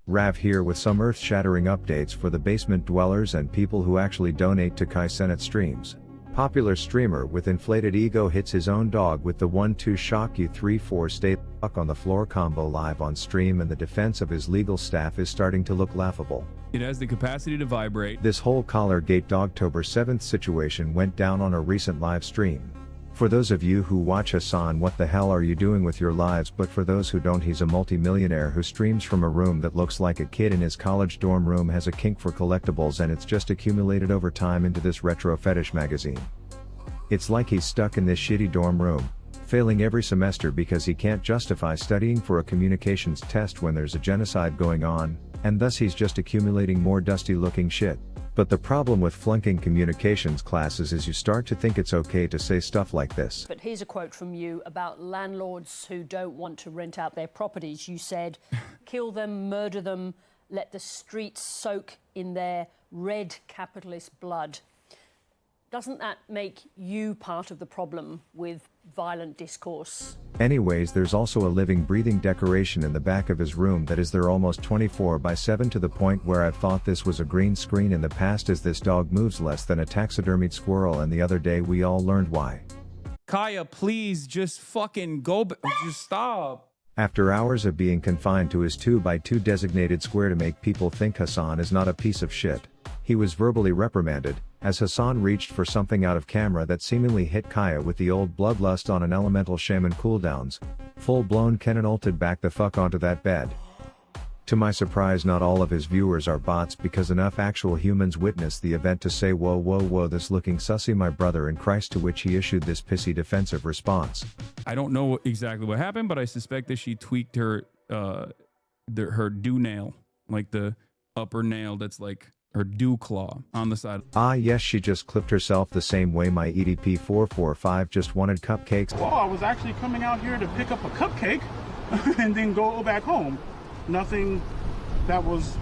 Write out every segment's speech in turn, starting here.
Rav here with some earth-shattering updates for the basement dwellers and people who actually donate to Kai Cenat streams. Popular streamer with inflated ego hits his own dog with the 1-2 shock you 3-4 stay fuck on the floor combo live on stream, and the defense of his legal staff is starting to look laughable. It has the capacity to vibrate. This whole Collar Gate Dogtober 7th situation went down on a recent live stream. For those of you who watch Hasan, what the hell are you doing with your lives? But for those who don't, he's a multi-millionaire who streams from a room that looks like a kid in his college dorm room, has a kink for collectibles, and it's just accumulated over time into this retro fetish magazine. It's like he's stuck in this shitty dorm room, failing every semester because he can't justify studying for a communications test when there's a genocide going on, and thus he's just accumulating more dusty looking shit. But the problem with flunking communications classes is you start to think it's okay to say stuff like this. But here's a quote from you about landlords who don't want to rent out their properties. You said, kill them, murder them, let the streets soak in their red capitalist blood. Doesn't that make you part of the problem with violent discourse? Anyways, there's also a living, breathing decoration in the back of his room that is there almost 24/7, to the point where I've thought this was a green screen in the past, as this dog moves less than a taxidermied squirrel, and the other day we all learned why. Kaya, please just fucking go, just stop. After hours of being confined to his 2x2 designated square to make people think Hasan is not a piece of shit, he was verbally reprimanded, as Hasan reached for something out of camera that seemingly hit Kaya with the old bloodlust on an elemental shaman cooldowns. Full-blown Kenan ulted back the fuck onto that bed. To my surprise, not all of his viewers are bots, because enough actual humans witnessed the event to say whoa whoa whoa, this looking sussy my brother in Christ, to which he issued this pissy defensive response. I don't know exactly what happened, but I suspect that she tweaked her dew nail, like the upper nail that's like her dew claw on the side. Ah yes, she just clipped herself the same way my EDP445 just wanted cupcakes. Well, I was actually coming out here to pick up a cupcake and then go back home. Nothing that was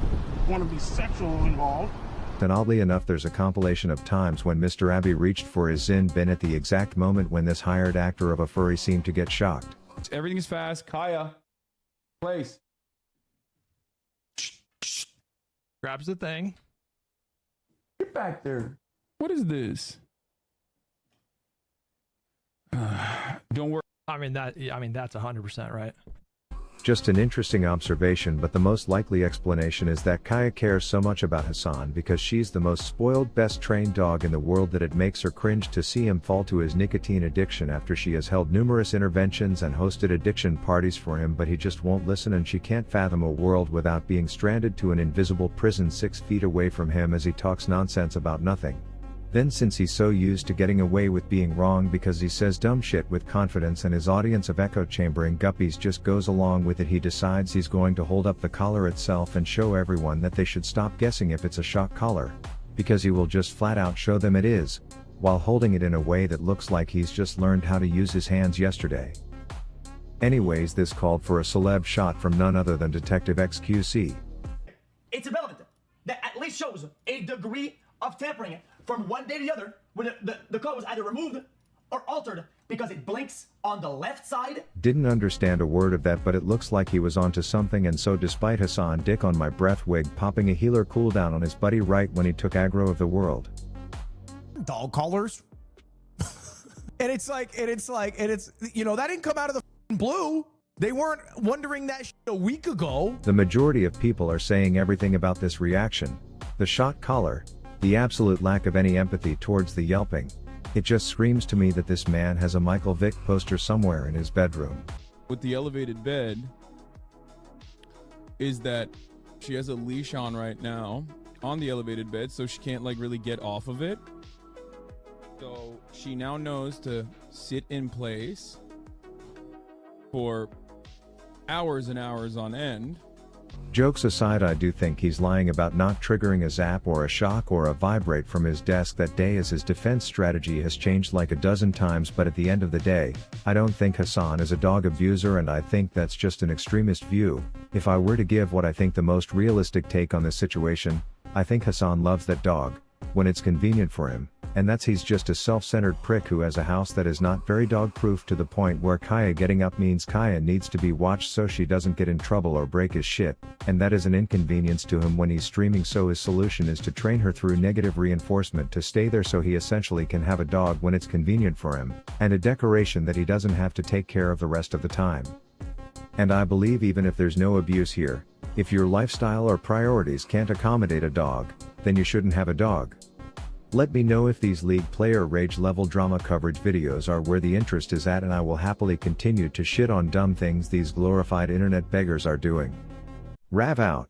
going to be sexual involved. And oddly enough, there's a compilation of times when Mr. Abbey reached for his Zin bin at the exact moment when this hired actor of a furry seemed to get shocked. Everything is fast. Kaya, place. Grabs the thing. Get back there. What is this? Don't worry. I mean that's 100% right. Just an interesting observation, but the most likely explanation is that Kaya cares so much about Hasan because she's the most spoiled, best trained dog in the world that it makes her cringe to see him fall to his nicotine addiction after she has held numerous interventions and hosted addiction parties for him, but he just won't listen, and she can't fathom a world without being stranded to an invisible prison 6 feet away from him as he talks nonsense about nothing. Then, since he's so used to getting away with being wrong because he says dumb shit with confidence and his audience of echo-chambering guppies just goes along with it, he decides he's going to hold up the collar itself and show everyone that they should stop guessing if it's a shock collar, because he will just flat out show them it is, while holding it in a way that looks like he's just learned how to use his hands yesterday. Anyways, this called for a celeb shot from none other than Detective XQC. It's irrelevant. That at least shows a degree of tampering it from one day to the other, when the code was either removed or altered because it blinks on the left side. Didn't understand a word of that, but it looks like he was onto something, and so despite Hasan dick on my breath wig popping a healer cooldown on his buddy right when he took aggro of the world. Dog collars. and it's you know, that didn't come out of the blue. They weren't wondering that shit a week ago. The majority of people are saying everything about this reaction. The shot collar, the absolute lack of any empathy towards the yelping. It just screams to me that this man has a Michael Vick poster somewhere in his bedroom. With the elevated bed is that she has a leash on right now on the elevated bed, so she can't like really get off of it. So she now knows to sit in place for hours and hours on end. Jokes aside, I do think he's lying about not triggering a zap or a shock or a vibrate from his desk that day, as his defense strategy has changed like a dozen times, but at the end of the day, I don't think Hasan is a dog abuser, and I think that's just an extremist view. If I were to give what I think the most realistic take on this situation, I think Hasan loves that dog, when it's convenient for him, And that's he's just a self-centered prick who has a house that is not very dog-proof to the point where Kaya getting up means Kaya needs to be watched so she doesn't get in trouble or break his shit, and that is an inconvenience to him when he's streaming, so his solution is to train her through negative reinforcement to stay there so he essentially can have a dog when it's convenient for him, and a decoration that he doesn't have to take care of the rest of the time. And I believe even if there's no abuse here, if your lifestyle or priorities can't accommodate a dog, then you shouldn't have a dog. Let me know if these League player rage level drama coverage videos are where the interest is at, and I will happily continue to shit on dumb things these glorified internet beggars are doing. Rav out.